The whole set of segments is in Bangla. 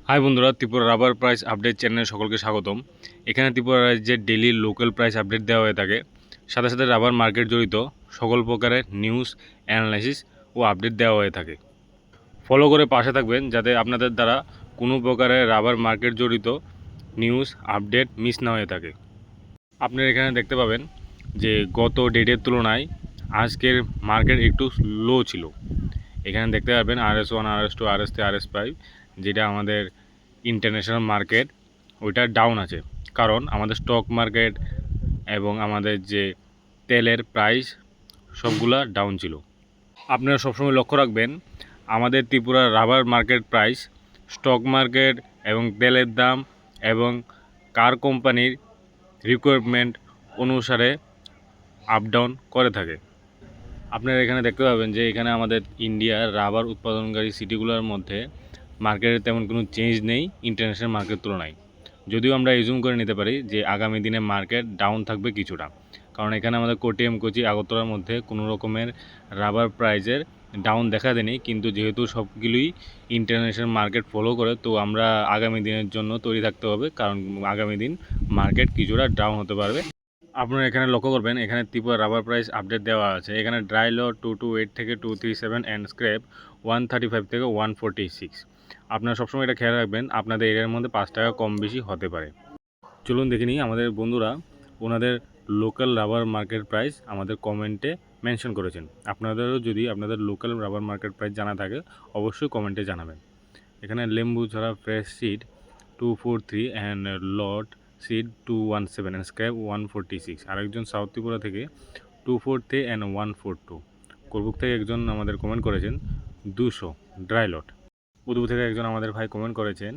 হাই বন্ধুরা, ত্রিপুরা রাবার প্রাইস আপডেট চ্যানেলে সকলকে স্বাগতম। এখানে ত্রিপুরা রাজ্যের ডেইলি লোকাল প্রাইস আপডেট দেওয়া হয়ে থাকে। সাথে সাথে রাবার মার্কেট জড়িত সকল প্রকারের নিউজ, অ্যানালাইসিস ও আপডেট দেওয়া হয়ে থাকে। ফলো করে পাশে থাকবেন যাতে আপনাদের দ্বারা কোনো প্রকারের রাবার মার্কেট জড়িত নিউজ আপডেট মিস না হয়ে থাকে। আপনারা এখানে দেখতে পাবেন যে গত ডেটের তুলনায় আজকের মার্কেট একটু লো ছিল। এখানে দেখতে পাবেন RS1, RS2, RS3, RS5 যেটা আমাদের ইন্টারন্যাশনাল মার্কেট ওইটা ডাউন আছে, কারণ আমাদের স্টক মার্কেট এবং আমাদের যে তেলের প্রাইস সবগুলা ডাউন ছিল। আপনারা সবসময় লক্ষ্য রাখবেন আমাদের Tripura rubber market price stock market এবং তেলের দাম এবং কার কোম্পানির রিকোয়ারমেন্ট অনুসারে আপ ডাউন করে থাকে। আপনারা এখানে দেখতে পাবেন যে এখানে আমাদের ইন্ডিয়ার রাবার উৎপাদনকারী সিটিগুলোর মধ্যে মার্কেটের তেমন কোনো চেঞ্জ নেই ইন্টারন্যাশনাল মার্কেট তুলনায়। যদিও আমরা এজুম করে নিতে পারি যে আগামী দিনে মার্কেট ডাউন থাকবে কিছুটা, কারণ এখানে আমাদের কোটিএম, কোচি, আগরতলার মধ্যে কোনো রকমের রাবার প্রাইজের ডাউন দেখা দেয়নি। কিন্তু যেহেতু সবগুলোই ইন্টারন্যাশনাল মার্কেট ফলো করে, তো আমরা আগামী দিনের জন্য তৈরি থাকতে হবে, কারণ আগামী দিন মার্কেট কিছুটা ডাউন হতে পারবে। আপনারা এখানে লক্ষ্য করবেন এখানে ত্রিপুরা রাবার প্রাইস আপডেট দেওয়া আছে। এখানে ড্রাই লো 228 থেকে 237 অ্যান্ড স্ক্র্যাপ 135 থেকে 146। আপনারা সবসময় এটা খেয়াল রাখবেন আপনাদের এরিয়ার মধ্যে 5 টাকা কম বেশি হতে পারে। চলুন দেখে নিই আমাদের বন্ধুরা ওনাদের লোকাল রাবার মার্কেট প্রাইস আমাদের কমেন্টে মেনশন করেছেন। আপনাদেরও যদি আপনাদের লোকাল রাবার মার্কেট প্রাইস জানা থাকে অবশ্যই কমেন্টে জানাবেন। এখানে লেম্বু ছাড়া fresh seed 243 and lot seed 217 and scrap 146। আরেকজন সাউথ ত্রিপুরা থেকে 243 অ্যান্ড 142। করবুক থেকে একজন আমাদের কমেন্ট করেছেন 200 ড্রাই লট। উদু থেকে একজন আমাদের ভাই কমেন্ট করেছেন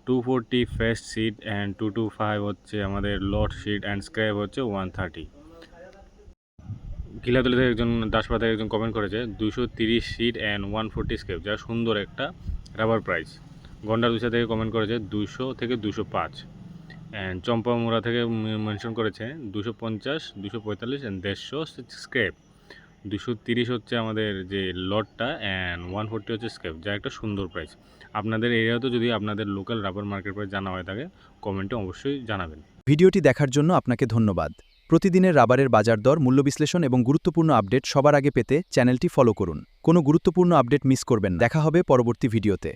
240 ফ্রেশ সিড অ্যান্ড 225 হচ্ছে আমাদের লট সিড অ্যান্ড স্ক্র্যাপ হচ্ছে 130। গিলাতলি থেকে একজন দাসপাড়া থেকে একজন কমেন্ট করেছে 230 সিড অ্যান্ড 140 স্ক্র্যাপ, যা সুন্দর একটা রাবার প্রাইস। গন্ডার দুশা থেকে কমেন্ট করেছে 200 থেকে 205। অ্যান্ড চম্পামুড়া থেকে মেনশন করেছে 250, 245 অ্যান্ড 150 স্ক্র্যাপ। 230 হচ্ছে আমাদের যে লটটা অ্যান্ড 140 হচ্ছে স্ক্র্যাপ, যা একটা সুন্দর প্রাইস। আপনাদের এরিয়াতে যদি আপনাদের লোকাল রাবার মার্কেট প্রাইস জানা হয়ে থাকে কমেন্টে অবশ্যই জানাবেন। ভিডিওটি দেখার জন্য আপনাকে ধন্যবাদ। প্রতিদিনের রাবারের বাজার দর, মূল্য বিশ্লেষণ এবং গুরুত্বপূর্ণ আপডেট সবার আগে পেতে চ্যানেলটি ফলো করুন। কোনো গুরুত্বপূর্ণ আপডেট মিস করবেন না। দেখা হবে পরবর্তী ভিডিওতে।